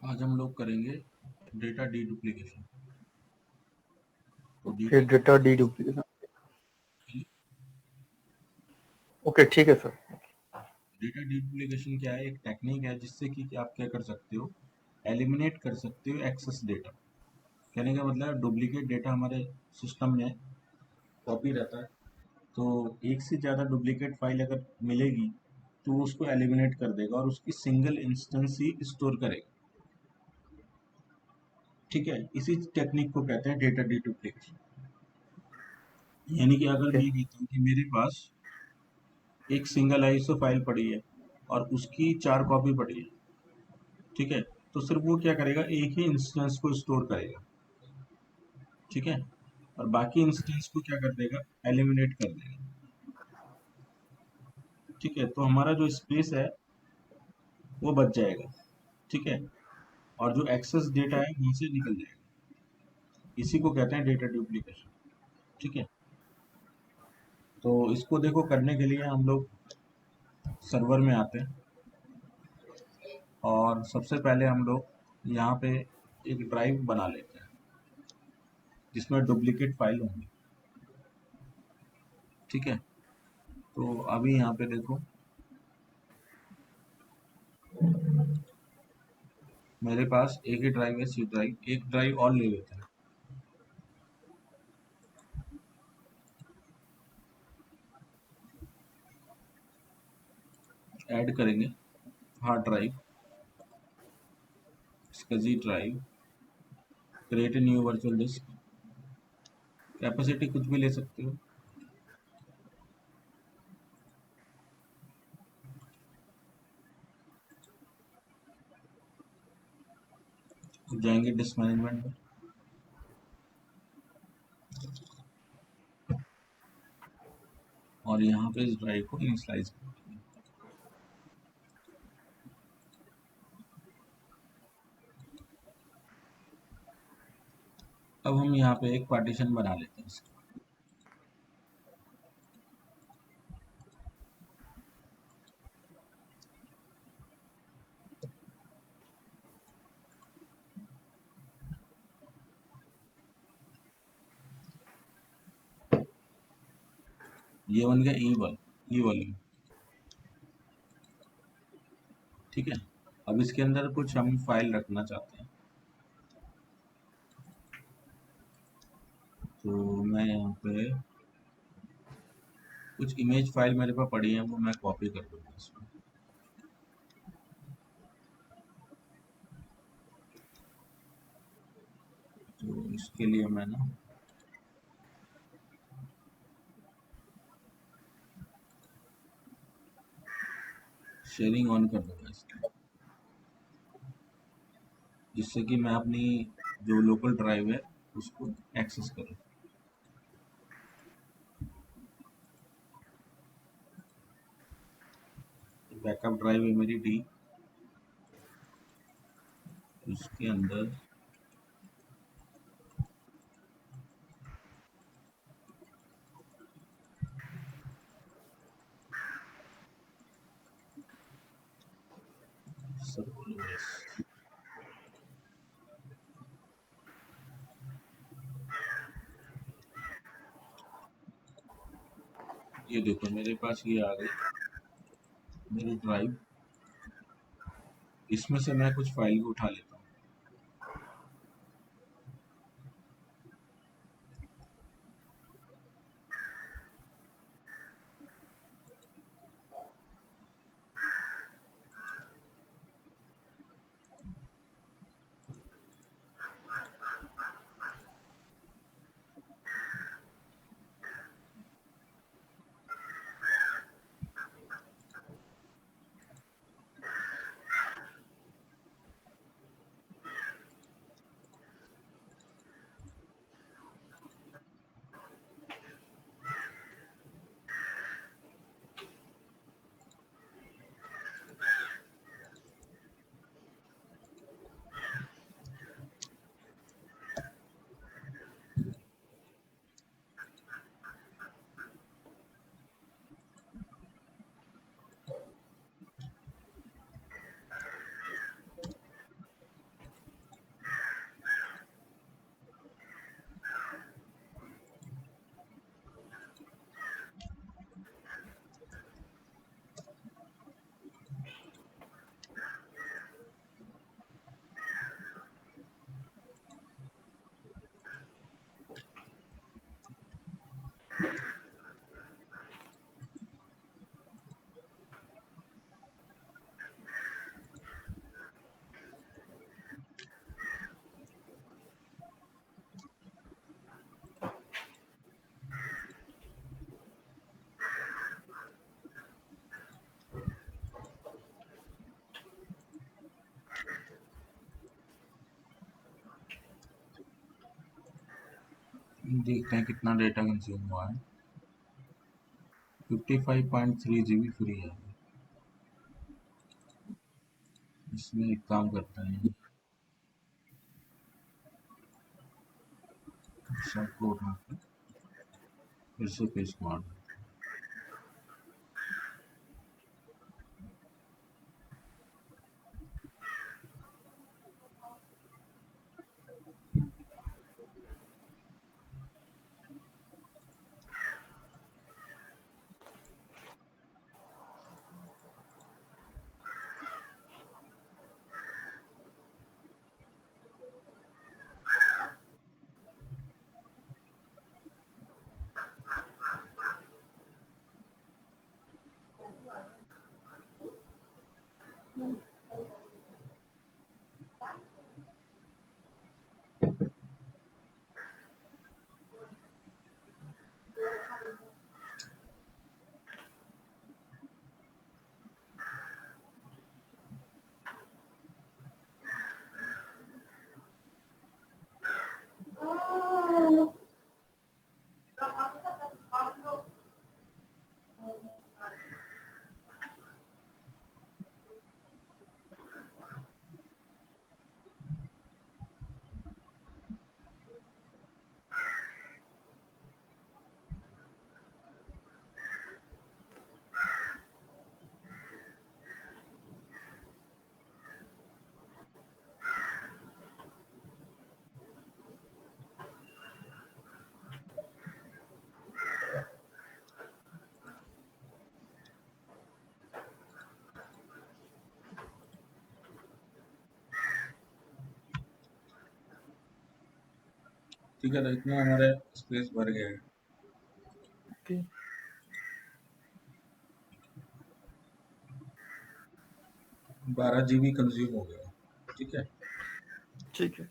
आज हम लोग करेंगे डेटा डीडुप्लीकेशन। तो ओके, डेटा डीडुप्लीकेशन। ओके, ठीक है सर। डेटा डीडुप्लीकेशन क्या है? एक टेक्निक है जिससे कि आप क्या कर सकते हो, एलिमिनेट कर सकते हो एक्सेस डेटा। कहने का मतलब डुप्लीकेट डेटा हमारे सिस्टम में कॉपी रहता है, तो एक से ज़्यादा डुप्लीकेट फाइल अगर मिलेगी तो वो उसको एलिमिनेट कर देगा और उसकी सिंगल इंस्टेंस ही स्टोर करेगा। ठीक है, इसी टेक्निक को कहते हैं डेटा डीडुप्लीकेशन। यानी कि अगर ओके, मैं कहता हूँ कि मेरे पास एक सिंगल आईएसओ फाइल पड़ी है और उसकी 4 कॉपी पड़ी है, ठीक है, तो सिर्फ वो क्या करेगा, एक ही इंस्टेंस को स्टोर करेगा। ठीक है, और बाकी इंस्टेंस को क्या कर देगा, एलिमिनेट कर देगा। ठीक है, तो हमारा जो स्पेस है वो बच जाएगा। ठीक है, और जो एक्सेस डेटा है वहां से निकल जाएगा। इसी को कहते हैं डेटा डुप्लीकेशन। ठीक है, तो इसको देखो, करने के लिए हम लोग सर्वर में आते हैं और सबसे पहले हम लोग यहाँ पे एक ड्राइव बना लेते हैं जिसमें डुप्लीकेट फाइल होंगी। ठीक है, तो अभी यहाँ पे देखो, मेरे पास एक ही ड्राइव है, सी ड्राइव। एक ड्राइव और ले लेते हैं। ऐड करेंगे हार्ड ड्राइव, इसका G drive, create new virtual disc. Capacity कुछ भी ले सकते हो। जाएंगे डिस्क मैनेजमेंट में और यहाँ पे इस ड्राइव को इनिशियलाइज करेंगे। अब हम यहाँ पे एक पार्टीशन बना लेते हैं इसका। ये बन गया ई वॉल्यूम। ठीक है, अब इसके अंदर कुछ हम फाइल रखना चाहते हैं, तो मैं यहाँ पे कुछ इमेज फाइल मेरे पास पड़ी है, वो मैं कॉपी कर दूंगा इसमें। तो इसके लिए मैं ना शेयरिंग ऑन कर दूंगा इसकी, जिससे कि मैं अपनी जो लोकल ड्राइव है उसको एक्सेस करूँ। बैकअप ड्राइव है मेरी डी, उसके अंदर सब OS। ये देखो मेरे पास ये आ गई मेरी ड्राइव। इसमें से मैं कुछ फाइल को उठा लेता हूँ। देखते हैं कितना डेटा कंज्यूम हुआ है। 55.3 GB फ्री है। इसमें एक काम करते हैं, सबको उठा के फिर से पेस्ट मार दें। ठीक है, तो इतना हमारे स्पेस भर गया है। ओके 12 GB कंज्यूम हो गया। ठीक है, ठीक है।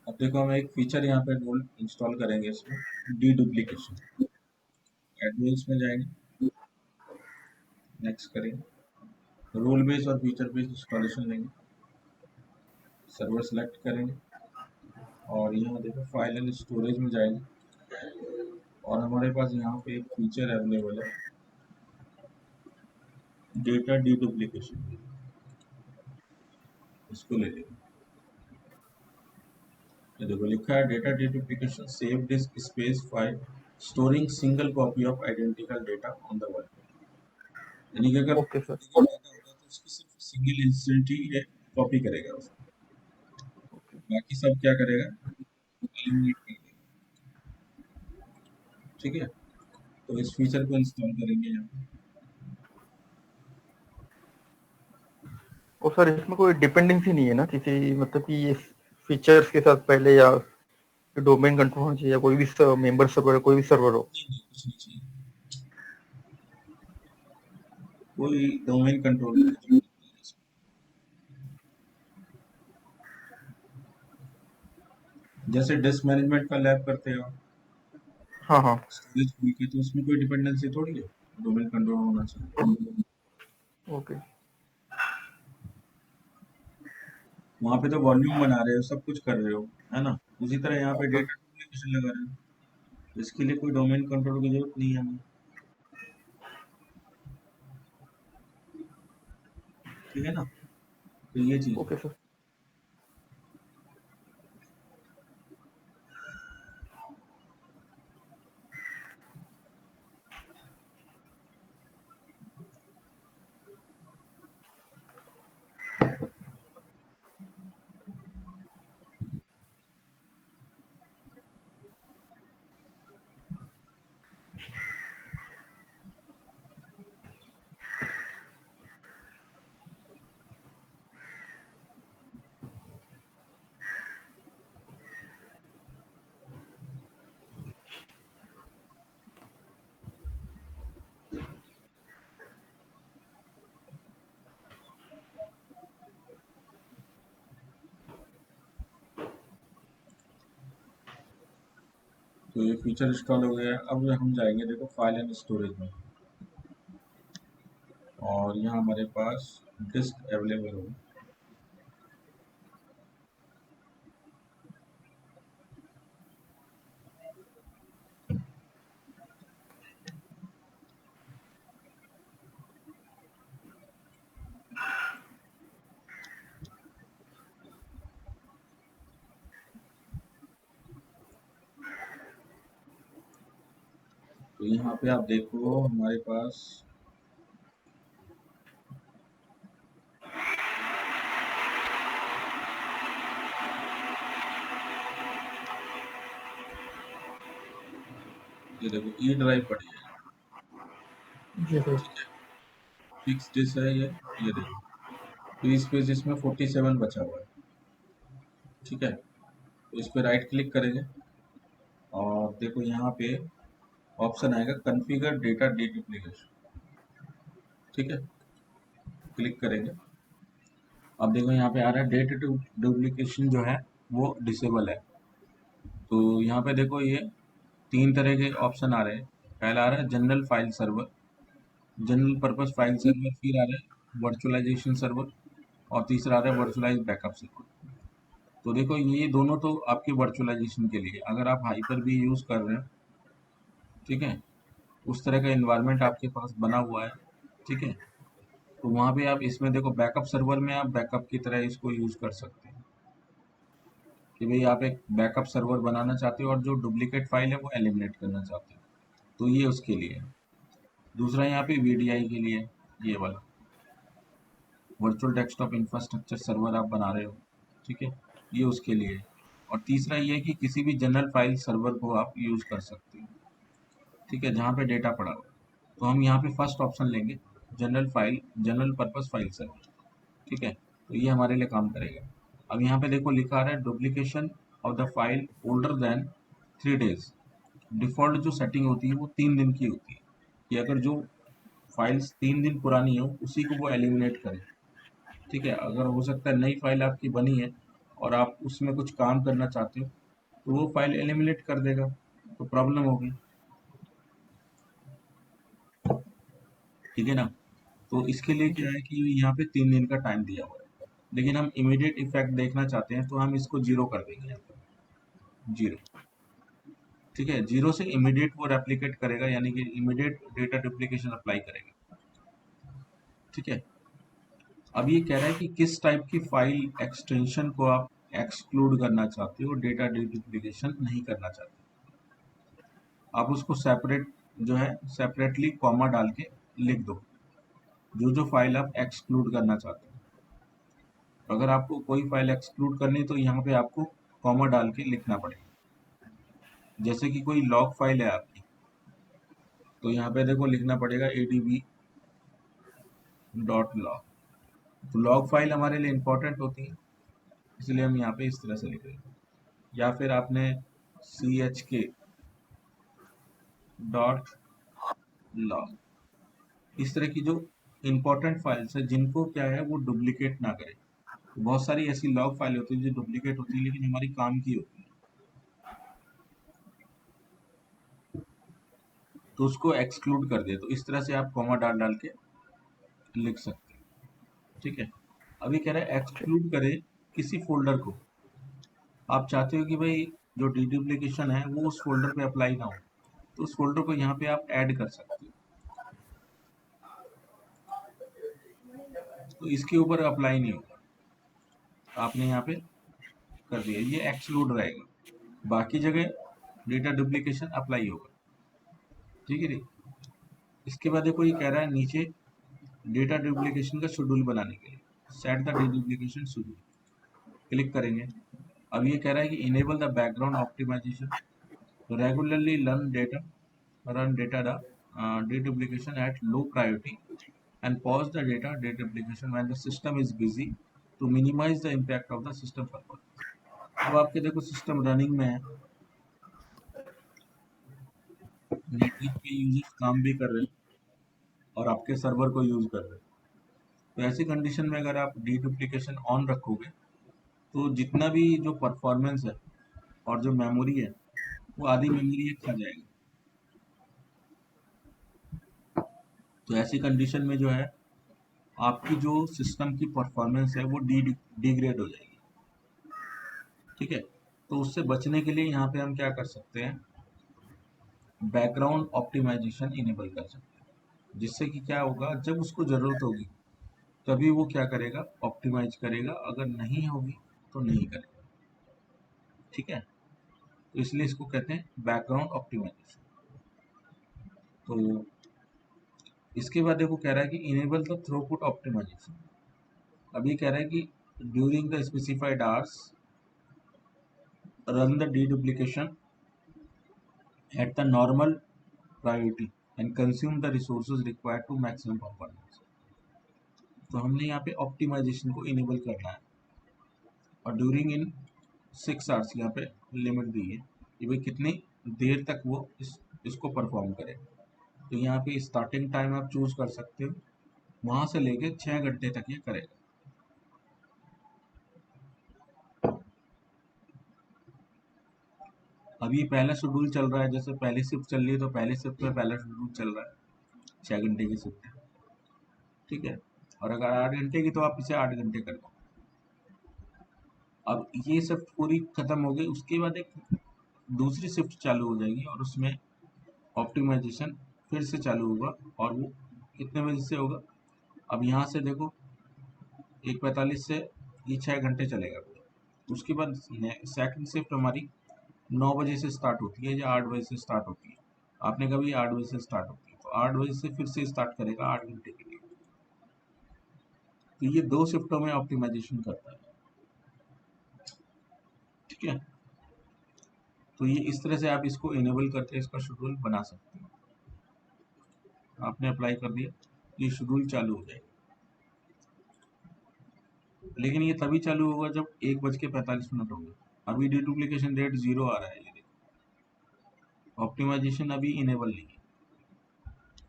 अब देखो हम एक फीचर यहाँ पे रोल इंस्टॉल करेंगे इसमें, डी डुप्लीकेशन। एडमिन्स में जाएंगे, नेक्स्ट करेंगे, रोल बेस और फीचर बेस इंस्टॉलेशन लेंगे, सर्वर सेलेक्ट करेंगे और यहाँ देखो फाइल एंड स्टोरेज में जाएंगे और हमारे पास यहाँ पे एक फीचर अवेलेबल है, डेटा डी डुप्लीकेशन। इसको ले लेंगे। ये देखो लिखा है data D duplication save disc space file storing single copy of identical data on the world. यानी कि अगर ओके सर। डेटा होगा तो उसकी सिर्फ सिंगल इंस्टेंट ही कॉपी करेगा उसको, ओके बाकी सब क्या करेगा, एलिमिनेट कर देगा। ठीक है, तो इस फीचर को इंस्टॉल करेंगे यहाँ पे। और सर इसमें कोई डिपेंडेंसी नहीं है ना किसी, मतलब कि ये फीचर्स के साथ पहले या डोमेन कंट्रोल होना चाहिए या कोई भी मेंबर सर्वर, कोई भी सर्वर हो? नहीं नहीं, कुछ नहीं चाहिए, कोई डोमेन कंट्रोल की जरूरत नहीं है इसमें। जैसे डिस्क मैनेजमेंट का लैब करते हो हाँ हाँ। स्टोरेज खुल के, तो उसमें कोई डिपेंडेंसी थोड़ी है, डोमेन कंट्रोल होना चाहिए। ओके वहां पे तो वॉल्यूम बना रहे हो, सब कुछ कर रहे हो, है ना। उसी तरह यहाँ पे सर। डेटा डुप्लीकेशन लगा रहे हो, इसके लिए कोई डोमेन कंट्रोल की जरूरत नहीं है हमें। ठीक है ना, तो ये चीज है। Okay sir. तो ये फीचर इंस्टॉल हो गया है। अब हम जाएंगे देखो फाइल एंड स्टोरेज में और यहाँ हमारे पास डिस्क अवेलेबल होगी। तो यहाँ पे आप देखो हमारे पास ये देखो ई ड्राइव पड़ी है, जी सर। ठीक है, फिक्स डिस्क है ये देखो, फ्री स्पेस इसमें 47 बचा हुआ है, ठीक है। तो इस पर राइट क्लिक करेंगे और देखो यहाँ पे ऑप्शन आएगा कॉन्फ़िगर डेटा डीडुप्लीकेशन, ठीक है, क्लिक करेंगे। अब देखो यहाँ पे आ रहा है डेटा डुप्लीकेशन जो है वो डिसेबल है। तो यहाँ पे देखो ये तीन तरह के ऑप्शन आ रहे हैं। पहला आ रहा है general file server, general purpose file server, फिर आ रहा है वर्चुअलाइजेशन सर्वर और तीसरा आ रहा है वर्चुअलाइज बैकअप सर्वर। तो देखो ये दोनों तो आपके वर्चुअलाइजेशन के लिए, अगर आप हाइपर भी यूज़ कर रहे हैं, ठीक है, उस तरह का इन्वायरमेंट आपके पास बना हुआ है, ठीक है, तो वहाँ पे आप इसमें देखो बैकअप सर्वर में आप बैकअप की तरह इसको यूज़ कर सकते हैं कि भाई आप एक बैकअप सर्वर बनाना चाहते हो और जो डुप्लीकेट फाइल है वो एलिमिनेट करना चाहते हो, तो ये उसके लिए है। दूसरा यहाँ पे वीडीआई के लिए ये वाला वर्चुअल डेस्कटॉप इंफ्रास्ट्रक्चर सर्वर आप बना रहे हो, ठीक है, ये उसके लिए है। और तीसरा ये है कि किसी भी जनरल फाइल सर्वर को आप यूज़ कर सकते हो, ठीक है, जहाँ पे डेटा पड़ा हो। तो हम यहाँ पे फर्स्ट ऑप्शन लेंगे, जनरल पर्पस फाइल सर्वर, ठीक है, तो ये हमारे लिए काम करेगा। अब यहाँ पे देखो लिखा आ रहा है duplication of the file older than 3 days। Default जो सेटिंग होती है वो 3 दिन की होती है कि अगर जो फाइल्स 3 दिन पुरानी हो उसी को वो एलिमिनेट करे, ठीक है। अगर हो सकता है नई फाइल आपकी बनी है और आप उसमें कुछ काम करना चाहते हो तो वो फाइल एलिमिनेट कर देगा, तो प्रॉब्लम होगी, ठीक है ना। तो इसके लिए क्या जी है कि यहाँ पे 3 दिन का टाइम दिया हुआ है, लेकिन हम इमीडिएट इफेक्ट देखना चाहते हैं तो हम इसको जीरो कर देंगे यहाँ पर, जीरो, ठीक है, जीरो से इमीडिएट वो रेप्लिकेट करेगा, यानी कि इमीडिएट डेटा डुप्लीकेशन अप्लाई करेगा, ठीक है। अब ये कह रहा है कि किस टाइप की फाइल एक्सटेंशन को आप एक्सक्लूड करना चाहते हो, डेटा डुप्लीकेशन नहीं करना चाहते, आप उसको सेपरेट जो है सेपरेटली कॉमा डाल के लिख दो जो जो फाइल आप एक्सक्लूड करना चाहते हो। अगर आपको कोई फाइल एक्सक्लूड करनी है तो यहाँ पे आपको कॉमा डाल के लिखना पड़ेगा। जैसे कि कोई लॉग फाइल है आपकी, तो यहाँ पे देखो लिखना पड़ेगा adb.log। तो लॉग फाइल हमारे लिए इंपॉर्टेंट होती है, इसलिए हम यहाँ पे इस तरह से लिख रहे हैं। या फिर आपने chk.log, इस तरह की जो इंपॉर्टेंट फाइल्स है जिनको क्या है वो डुप्लीकेट ना करे। तो बहुत सारी ऐसी लॉग फाइल होती है जो डुप्लीकेट होती है लेकिन हमारी काम की होती है, तो उसको एक्सक्लूड कर दे। तो इस तरह से आप कॉमा डाल डाल के लिख सकते हैं, ठीक है। अभी कह रहा है ठीक। एक्सक्लूड करे किसी फोल्डर को, आप चाहते हो कि भाई जो डीडुप्लीकेशन है वो उस फोल्डर पे अप्लाई ना हो, तो उस फोल्डर को यहाँ पे आप ऐड कर सकते हो, तो इसके ऊपर अप्लाई नहीं होगा, तो आपने यहाँ पे कर दिया, ये एक्सक्लूड रहेगा, बाकी जगह डेटा डुप्लीकेशन अप्लाई होगा, ठीक है जी। इसके बाद देखो ये कह रहा है नीचे डेटा डुप्लीकेशन का शेड्यूल बनाने के लिए set the deduplication schedule, click करेंगे। अब ये कह रहा है कि enable the background optimization, regularly run data the deduplication at low priority and pause the data deduplication when the system is busy to minimize the impact of the system performance। अब आपके देखो सिस्टम रनिंग में है, network पे users काम भी कर रहे हैं और आपके सर्वर को यूज कर रहे हैं, तो ऐसी कंडीशन में अगर आप डीडुप्लीकेशन ऑन रखोगे तो जितना भी जो परफॉर्मेंस है और जो मेमोरी है वो आधी मेमोरी खा जाएगी। तो ऐसी कंडीशन में जो है आपकी जो सिस्टम की परफॉर्मेंस है वो डिग्रेड हो जाएगी, ठीक है। तो उससे बचने के लिए यहाँ पे हम क्या कर सकते हैं, बैकग्राउंड ऑप्टिमाइजेशन इनेबल कर सकते हैं, जिससे कि क्या होगा जब उसको ज़रूरत होगी तभी वो क्या करेगा, ऑप्टिमाइज करेगा, अगर नहीं होगी तो नहीं करेगा, ठीक है। तो इसलिए इसको कहते हैं बैकग्राउंड ऑप्टिमाइजेशन। तो इसके बाद देखो कह रहा है कि इनेबल द थ्रूपुट ऑप्टिमाइजेशन। अभी कह रहा है कि during the specified hours run the deduplication at the normal priority and consume the resources required to maximum performance। तो हमने यहाँ पे ऑप्टिमाइजेशन को इनेबल करना है और ड्यूरिंग इन 6 आवर्स यहाँ पे लिमिट दी है कि भाई कितनी देर तक वो इसको परफॉर्म करे। तो यहाँ पे स्टार्टिंग टाइम आप चूज कर सकते हो, वहां से लेके 6 घंटे तक ये करेगा। अभी पहला शेड्यूल चल रहा है, जैसे पहली शिफ्ट चल रही है तो पहली शिफ्ट में पहला शेड्यूल चल रहा है 6 घंटे की शिफ्ट है, ठीक है। और अगर 8 घंटे की तो आप इसे 8 घंटे कर दो। अब ये शिफ्ट पूरी खत्म हो गई, उसके बाद एक दूसरी शिफ्ट चालू हो जाएगी और उसमें ऑप्टिमाइजेशन फिर से चालू होगा। और वो कितने बजे से होगा, अब यहाँ से देखो 1:45 से ये 6 घंटे चलेगा। उसके बाद सेकंड शिफ्ट हमारी 9 बजे से स्टार्ट होती है या 8 बजे से स्टार्ट होती है। आपने कभी 8 बजे से स्टार्ट होती है तो 8 बजे से फिर से स्टार्ट करेगा 8 घंटे के लिए। तो ये 2 शिफ्टों में ऑप्टिमाइजेशन करता है, ठीक है। तो ये इस तरह से आप इसको इनेबल करके इसका शेड्यूल बना सकते हो। आपने अप्लाई कर दिया, ये शेड्यूल चालू हो जाएगा। लेकिन ये तभी चालू होगा जब 1:45 होगा। अभी डिडुप्लीकेशन रेट 0 आ रहा है, ये देखो ऑप्टिमाइजेशन अभी इनेबल नहीं है,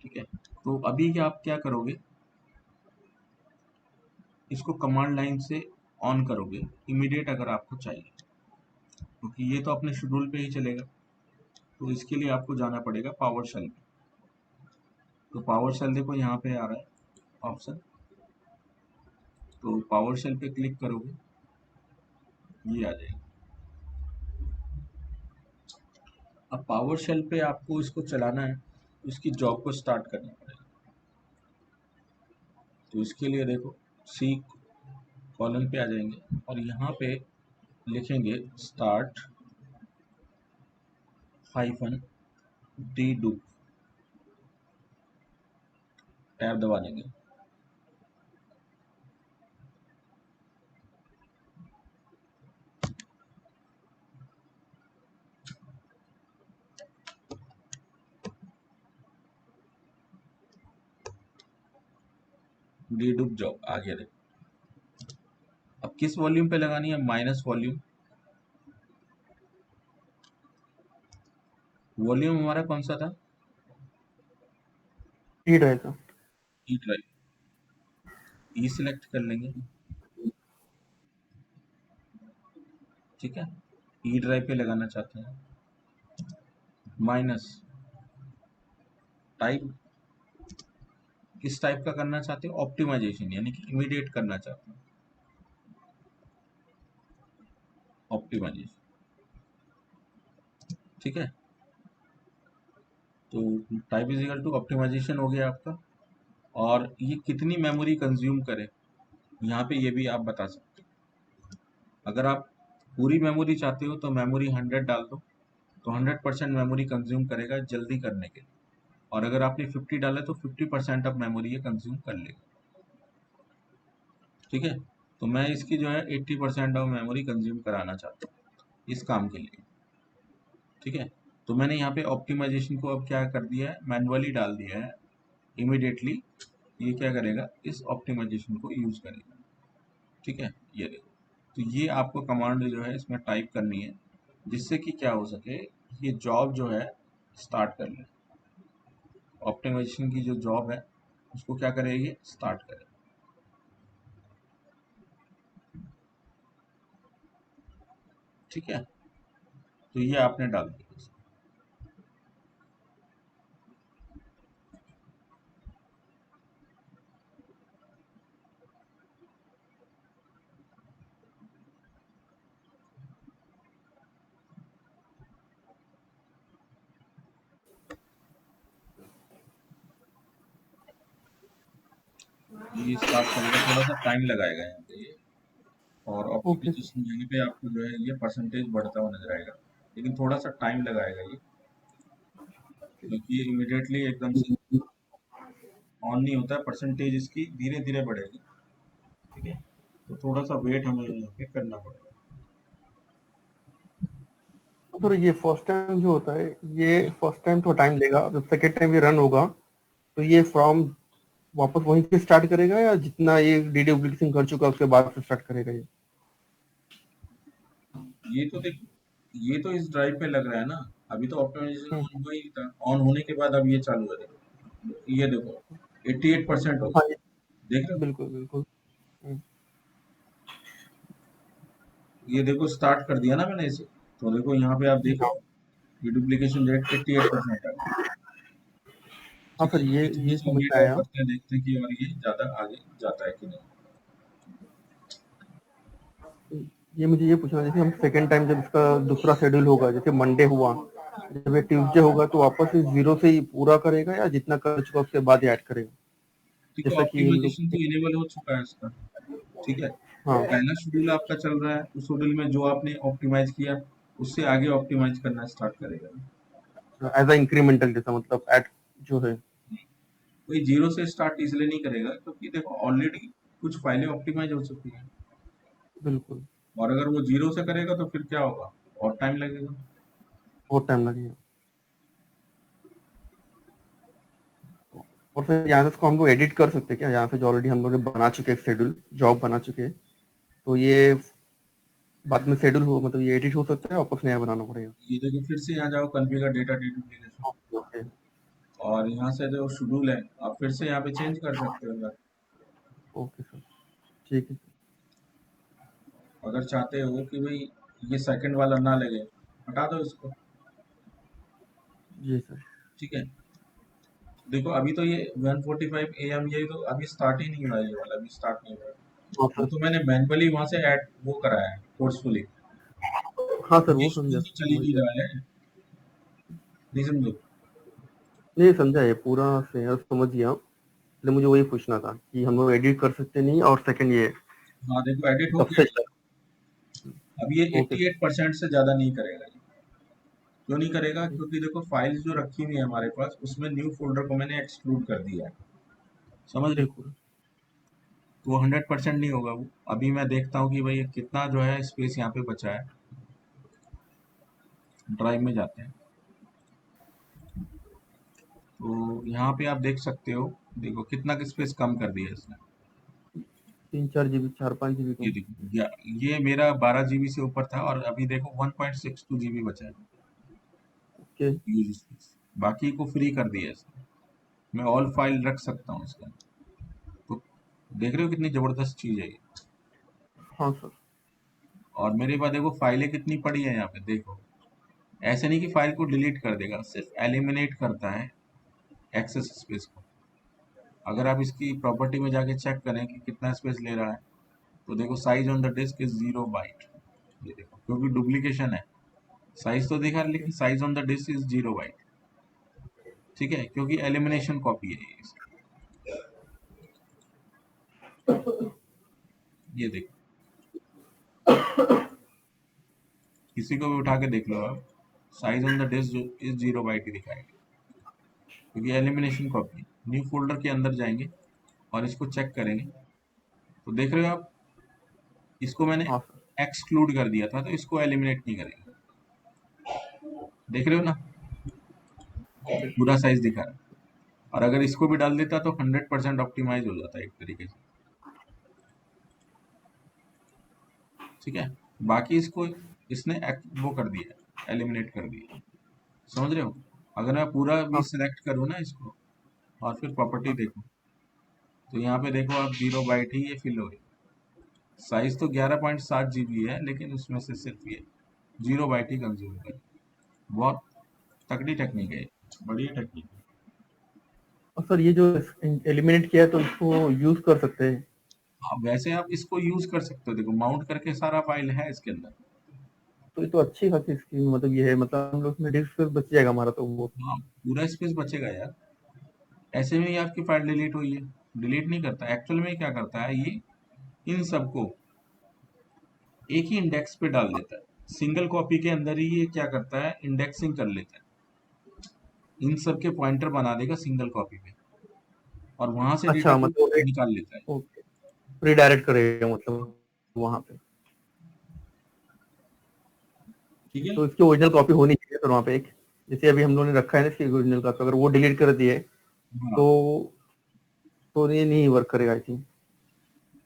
ठीक है। तो अभी क्या आप क्या करोगे, इसको कमांड लाइन से ऑन करोगे इमीडिएट अगर आपको चाहिए, क्योंकि ये तो अपने शेड्यूल पे ही चलेगा। तो इसके लिए आपको जाना पड़ेगा पावर शेल में। तो पावर शेल देखो यहाँ पे आ रहा है ऑप्शन, तो पावर शेल पे क्लिक करोगे, ये आ जाएगा। अब पावर शेल पे आपको इसको चलाना है, इसकी जॉब को स्टार्ट करना पड़ेगा। तो इसके लिए देखो सी कॉलम पे आ जाएंगे और यहाँ पे लिखेंगे स्टार्ट हाइफन dedup, टैब दबा देंगे। dedup जॉब आ गया देखो। अब किस वॉल्यूम पे लगानी है, माइनस वॉल्यूम। वॉल्यूम हमारा कौन सा था, ई ड्राइव का। ई ड्राइव, ई सिलेक्ट कर लेंगे, ठीक है। ई ड्राइव पे लगाना चाहते हैं, माइनस टाइप, किस टाइप का करना चाहते हो, ऑप्टिमाइजेशन यानी कि इमीडिएट करना चाहते हो, ऑप्टिमाइजेशन, ठीक है। तो type is equal to optimization हो गया आपका। और ये कितनी मेमोरी कंज्यूम करे, यहाँ पे ये भी आप बता सकते हो। अगर आप पूरी मेमोरी चाहते हो तो मेमोरी 100 डाल दो, तो 100% मेमोरी कंज्यूम करेगा जल्दी करने के लिए। और अगर आपने 50 डाला तो 50% ऑफ मेमोरी ये कंज्यूम कर लेगा, ठीक है। तो मैं इसकी जो है 80% ऑफ मेमोरी कंज्यूम कराना चाहता हूँ इस काम के लिए, ठीक है। तो मैंने यहाँ पे ऑप्टिमाइजेशन को अब क्या कर दिया है, मैनुअली डाल दिया है। इमीडिएटली ये क्या करेगा, इस ऑप्टिमाइजेशन को यूज करेगा, ठीक है। ये देखो, तो ये आपको कमांड जो है इसमें टाइप करनी है, जिससे कि क्या हो सके, ये जॉब जो है स्टार्ट कर ले। ऑप्टिमाइजेशन की जो जॉब है उसको क्या करेगी, स्टार्ट करे, ठीक है। तो ये आपने डाल दिया। ये स्टार्ट करेगा, थोड़ा सा टाइम लगाएगा यहाँ पे ये। और ओके सर। ऑप्टिमाइजेशन यहाँ पे आपको जो है ये परसेंटेज बढ़ता हुआ नजर आएगा, लेकिन थोड़ा सा टाइम लगाएगा ये। क्योंकि ये इमिडिएटली एकदम से ऑन नहीं होता है, परसेंटेज इसकी धीरे धीरे बढ़ेगी। ठीक है, तो थोड़ा सा वेट हमें यहाँ पे करना पड़ेगा। तो सर ये फर्स्ट टाइम जो होता है, ये फर्स्ट टाइम थोड़ा टाइम लेगा, जब सेकेंड टाइम ये रन होगा तो ये फ्रॉम वापस वहीं से स्टार्ट करेगा, या जितना ये डीडुप्लीकेशन कर चुका है उसके बाद से स्टार्ट करेगा ये? ये तो देख, ये तो इस ड्राइव पे लग रहा है ना, अभी तो ऑप्टिमाइजेशन हम्म, ऑन हुआ ही था, ऑन होने के बाद अब ये चालू है। देखो ये देखो 88% हो हाँ गया, ये देख रहे हो? बिल्कुल बिल्कुल। हम्म, ये देखो स्टार्ट कर दिया ना मैंने इसे, तो देखो यहाँ पे आप जी हाँ। देखो ये डुप्लीकेशन रेट 88% है। हाँ ठीक है, सर, अभी ये थोड़ा सा समझ वेट में और आया। करते हैं, देखते हैं कि और ये ज्यादा आगे जाता है कि नहीं। ये मुझे ये पूछना है, जैसे हम सेकेंड टाइम जब इसका दूसरा शेड्यूल होगा, जैसे मंडे हुआ, जब ये ट्यूसडे होगा तो वापस इस जीरो से ही पूरा करेगा, या जितना कर चुका उसके बाद ही ऐड करेगा? देखो जैसा कि हम लोग। ऑप्टिमाइजेशन तो इनेबल हो चुका है इसका। ठीक है, हाँ, पहला शेड्यूल आपका चल रहा है, उस शेड्यूल में जो आपने ऑप्टिमाइज किया उससे आगे ऑप्टिमाइज करना स्टार्ट करेगा। एज अ इंक्रीमेंटल जैसा, मतलब ऐड जो है। कोई जीरो से स्टार्ट इसलिए नहीं करेगा क्योंकि देखो ऑलरेडी कुछ फाइलें ऑप्टिमाइज हो चुकी हैं, बिल्कुल। और अगर वो जीरो से करेगा तो फिर क्या होगा, और टाइम लगेगा। बहुत टाइम लगेगा। और फिर यहाँ से इसको हम लोग एडिट कर सकते हैं क्या, यहाँ से जो ऑलरेडी हम लोग ने बना चुके हैं शेड्यूल, जॉब बना चुके हैं, तो ये बाद में शेड्यूल हो, मतलब ये एडिट हो सकता है, वापस नया बनाना पड़ेगा? ये देखो फिर से यहाँ जाओ कॉन्फ़िगर डेटा डुप्लीकेशन, ओके। और यहाँ से जो शेड्यूल है आप फिर से यहाँ पे चेंज कर सकते हो। ओके सर, ठीक है। अगर चाहते हो कि भाई ये सेकंड वाला ना लगे, हटा दो इसको। जी सर। ठीक है, देखो अभी तो ये 1:45 AM, ये तो अभी स्टार्ट ही नहीं हुआ, ये वाला भी स्टार्ट नहीं हुआ। हाँ वो सर। तो मैंने मैनुअली वहां से ऐड वो कराया है फोर्सफुली, हाँ सर, ये वो शुरू समझा, तो चल ही समझ नहीं गया। रहा है, नहीं समझो। नहीं समझा, ये पूरा से समझ गया, इसलिए मुझे वही पूछना था कि हम लोग एडिट कर सकते नहीं, और सेकंड ये हाँ देखो एडिट हो कब गया से ये। स्टार्ट? अब ये ओके सर। 88% से ज्यादा नहीं करेगा ये। क्यों नहीं करेगा, क्योंकि देखो फाइल्स जो रखी हुई है हमारे पास उसमें न्यू फोल्डर को मैंने एक्सक्लूड कर दिया है, समझ रहे हो? बिल्कुल। तो वो 100% नहीं होगा वो। अभी मैं देखता हूँ कि भाई कितना जो है स्पेस यहाँ पे बचा है, ड्राइव में जाते हैं। तो यहाँ पे आप देख सकते हो, देखो कितना स्पेस कम कर दिया इसने। 3-4 GB, 4-5 GB ये को। देखो ये मेरा 12 GB से ऊपर था, और अभी देखो 1.62 GB बचा है ओके। यूज स्पेस, बाकी को फ्री कर दिया इसने। मैं ऑल फाइल रख सकता हूँ इसका। तो देख रहे हो कितनी जबरदस्त चीज है ये। हाँ सर। और मेरे पास देखो फाइलें कितनी पड़ी है यहाँ पे, देखो ऐसे नहीं कि फाइल को डिलीट कर देगा, सिर्फ एलिमिनेट करता है एक्सेस स्पेस को। अगर आप इसकी प्रॉपर्टी में जाके चेक करें कि कितना स्पेस ले रहा है, तो देखो size on the disk is 0 byte. ये देखो क्योंकि डुप्लीकेशन है, साइज तो दिखा लेकिन size on the disk is 0 byte. ठीक है, क्योंकि एलिमिनेशन कॉपी है ये इसकी। ये देखो किसी को भी उठा के देख लो आप, size on the disk is 0 byte ही दिखाएगा, क्योंकि एलिमिनेशन कॉपी। न्यू फोल्डर के अंदर जाएंगे और इसको चेक करेंगे, तो देख रहे हो आप, इसको मैंने हाँ सर। एक्सक्लूड कर दिया था, तो इसको एलिमिनेट नहीं करेंगे। देख रहे हो ना, बिल्कुल। पूरा साइज दिखा रहा है। और अगर इसको भी डाल देता तो 100% ऑप्टिमाइज हो जाता है एक तरीके से। ठीक है, बाकी इसको इसने वो कर दिया, एलिमिनेट कर दिया, समझ रहे हो? अगर मैं पूरा भी हाँ सिलेक्ट करूँ ना इसको, और फिर प्रॉपर्टी हाँ देखो, तो यहाँ पे देखो आप 0 बाइट ही ये फिल हो गई। साइज तो 11.7 GB है, लेकिन उसमें से सिर्फ ये 0 बाइट ही कंज्यूम कर। बहुत तगड़ी टेक्निक है ये, बढ़िया टेक्निक है। और सर, ये जो एलिमिनेट किया है तो इसको यूज कर सकते हैं? हाँ, वैसे आप इसको यूज कर सकते हो, देखो माउंट करके सारा फाइल है इसके अंदर। तो ये तो अच्छी खासी स्कीम, मतलब ये है, मतलब हम लोग में डिस्क स्पेस बच जाएगा हमारा तो वो। हाँ, पूरा स्पेस बचेगा यार। ऐसे में ही आपकी फाइल डिलीट हुई है, डिलीट नहीं करता एक्चुअल में, क्या करता है ये, इन सबको एक ही इंडेक्स पे डाल देता है। सिंगल कॉपी के अंदर ही ये क्या करता है, इंडेक्सिंग कर लेता है। इन सब के पॉइंटर बना देगा सिंगल कॉपी पे, और वहां से डेटा अच्छा, को मतलब निकाल लेता है। ओके, रिडायरेक्ट करेगा मतलब वहाँ पे। ठीक है। तो इसकी ओरिजिनल कॉपी होनी चाहिए सर वहाँ पे एक, जैसे अभी हम लोगों ने रखा है ना इसकी ओरिजिनल कॉपी, अगर वो डिलीट कर दिए हाँ, तो ये नहीं वर्क करेगा आई थिंक।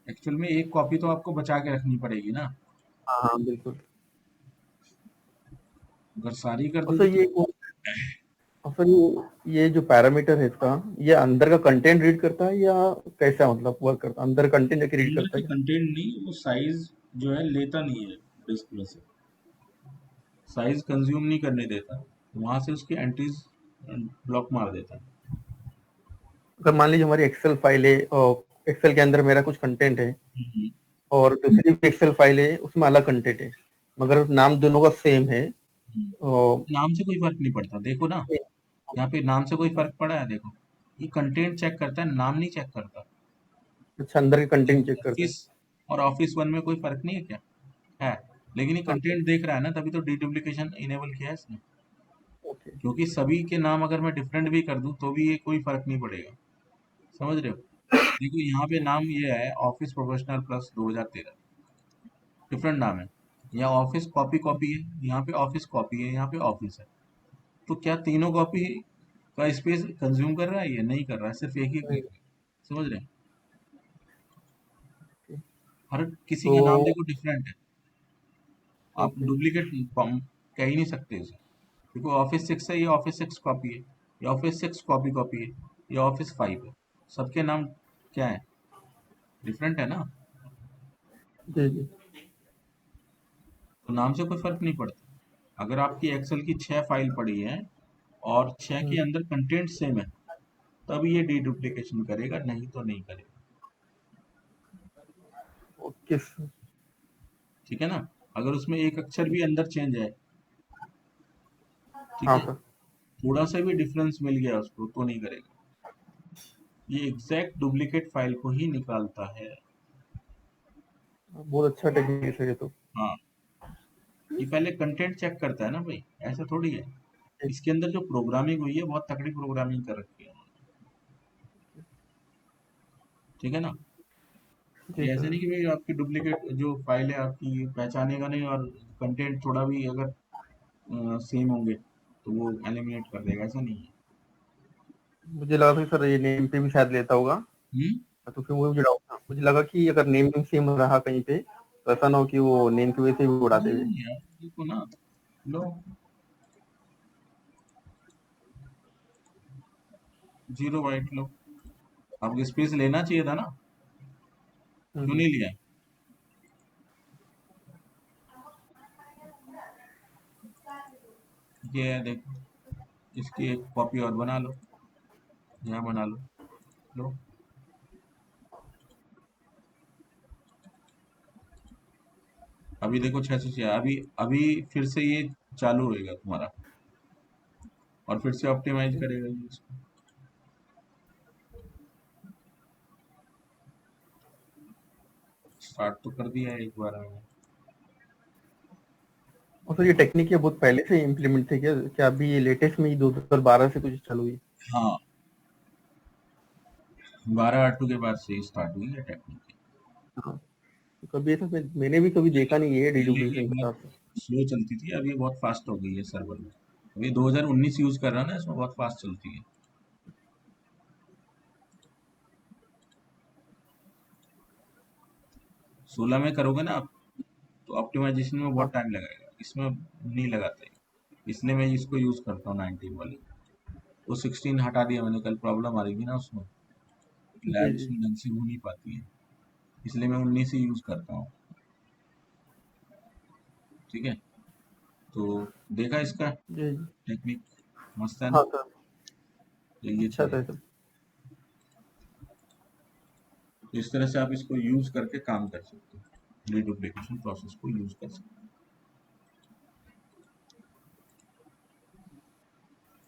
एक्चुअल में एक कॉपी तो आपको बचा के रखनी पड़ेगी ना। हाँ हाँ बिल्कुल। अगर सारी कर और सर दोगे तो ये जो पैरामीटर है इसका, ये अंदर का कंटेंट रीड करता है या कैसा मतलब वर्क करता है, अंदर कंटेंट जाके रीड अंदर करता का है क्या? कंटेंट नहीं, वो साइज जो है लेता नहीं है डिस्प्ले से, साइज कंज्यूम नहीं करने देता, वहां से उसकी एंट्रीज ब्लॉक मार देता है। अगर मान लीजिए हमारी एक्सेल फाइल है और एक्सेल के अंदर मेरा कुछ कंटेंट है हम्म। और दूसरी भी एक्सेल फाइल है उसमें अलग कंटेंट है, मगर नाम दोनों का सेम है और नाम से कोई फर्क नहीं पड़ता, देखो ना, यहाँ पे नाम से कोई फर्क पड़ा है, देखो, ये कंटेंट चेक करता है, नाम नहीं चेक करता। अच्छा, अंदर के कंटेंट चेक करता है। ऑफिस और ऑफिस वन में कोई फर्क नहीं है क्या? है, लेकिन ये हाँ कंटेंट देख रहा है ना, तभी तो डीडुप्लीकेशन इनेबल किया है इसने। ओके। क्योंकि सभी के नाम अगर मैं डिफरेंट भी कर दूं तो भी ये कोई फर्क नहीं पड़ेगा, समझ रहे हो? देखो यहाँ पे नाम ये है ऑफिस प्रोफेशनल प्लस 2013, डिफरेंट नाम है। यहाँ ऑफिस कॉपी कॉपी है, यहाँ पे ऑफिस कॉपी है, यहाँ पे ऑफिस है। तो क्या तीनों कॉपी का स्पेस कंज्यूम कर रहा है? ये नहीं कर रहा है, सिर्फ एक ही नहीं, क्लिक में, समझ रहे हैं? ओके। हर किसी तो का नाम देखो डिफरेंट है, आप ओके डुप्लीकेट कह ही नहीं सकते इसे। देखो ऑफिस 6 है, ये ऑफिस 6 कॉपी है, ये ऑफिस 6 कॉपी कॉपी है, ये ऑफिस 5 है, सबके नाम क्या है? डिफरेंट है ना। जी जी। तो नाम से कोई फर्क नहीं पड़ता। अगर आपकी एक्सेल की 6 फाइल पड़ी है और 6 के हम्म, अंदर कंटेंट सेम है, तब ये डीडुप्लीकेशन करेगा, नहीं तो नहीं करेगा। Okay sir. ठीक है ना। अगर उसमें एक अक्षर भी अंदर चेंज है, ठीक हाँ है, सर। थोड़ा सा भी डिफरेंस मिल गया उसको, तो नहीं करेगा। ये एग्जैक्ट डुप्लीकेट फाइल को ही निकालता है। बहुत अच्छा टेक्निक है सर ये तो। हाँ, ये पहले कंटेंट चेक करता है ना भाई, ऐसा थोड़ी है। ठीक। इसके अंदर जो प्रोग्रामिंग हुई है, बहुत तगड़ी प्रोग्रामिंग कर रखी है, ठीक है ना। जी ये ऐसे सर। नहीं कि भाई आपकी डुप्लीकेट जो फाइल है आपकी पहचानेगा नहीं, और कंटेंट थोड़ा भी अगर सेम होंगे तो वो एलिमिनेट कर देगा, ऐसा नहीं है। मुझे लगा था सर ये नेम पे भी शायद लेता होगा, हम्म। तो फिर वो मुझे डाउट था, मुझे लगा कि अगर नेम भी सेम रहा कहीं पे तो ऐसा ना हो कि वो नेम की वजह से भी उड़ा नहीं देवे। नहीं यार, देखो ना, लो, 0 बाइट लो, आपको स्पेस लेना चाहिए था ना, क्यों हम्म, नहीं लिया? ये है देखो, इसकी एक कॉपी और बना लो, यहाँ बना लो, लो। अभी देखो 606, अभी अभी फिर से ये चालू होएगा तुम्हारा, और फिर से ऑप्टिमाइज करेगा ये इसको। स्टार्ट तो कर दिया है एक बार मैंने। और सर ये टेक्निक ये बहुत पहले से इम्प्लीमेंट थे क्या, क्या अभी ये लेटेस्ट में ही 2012 से कुछ चालू हुई? हाँ, 12 R2 के बाद से स्टार्ट हुई है टेक्निक। हाँ, तो कभी ऐसा मैंने भी कभी देखा नहीं है पहले ये डीडब्ल्यूएसएन के बहुत साथ। स्लो चलती थी, अब ये बहुत फास्ट हो गई है सर्वर में। अभी 2019 यूज कर रहा है ना, इसमें बहुत फास्ट चलती है। 16 में करोगे ना आप, तो ऑप्टिमाइजेशन में हाँ बहुत टाइम लगेगा, इसमें नहीं लगाता है। इसलिए मैं इसको यूज करता हूँ 19 वाली। वो 16 हटा दिया मैंने, कल प्रॉब्लम आ रही थी ना उसमें, जी लैब जी। उसमें ढंग से हो नहीं पाती है, इसलिए मैं 19 ही यूज करता हूँ। ठीक है। तो देखा इसका जी जी। टेक्निक, मस्त है हाँ ना। सर। तो ये अच्छा था चलेगा। सर। तो इस तरह से आप इसको यूज करके काम कर सकते हो, डुप्लीकेशन प्रोसेस को यूज कर सकते हो।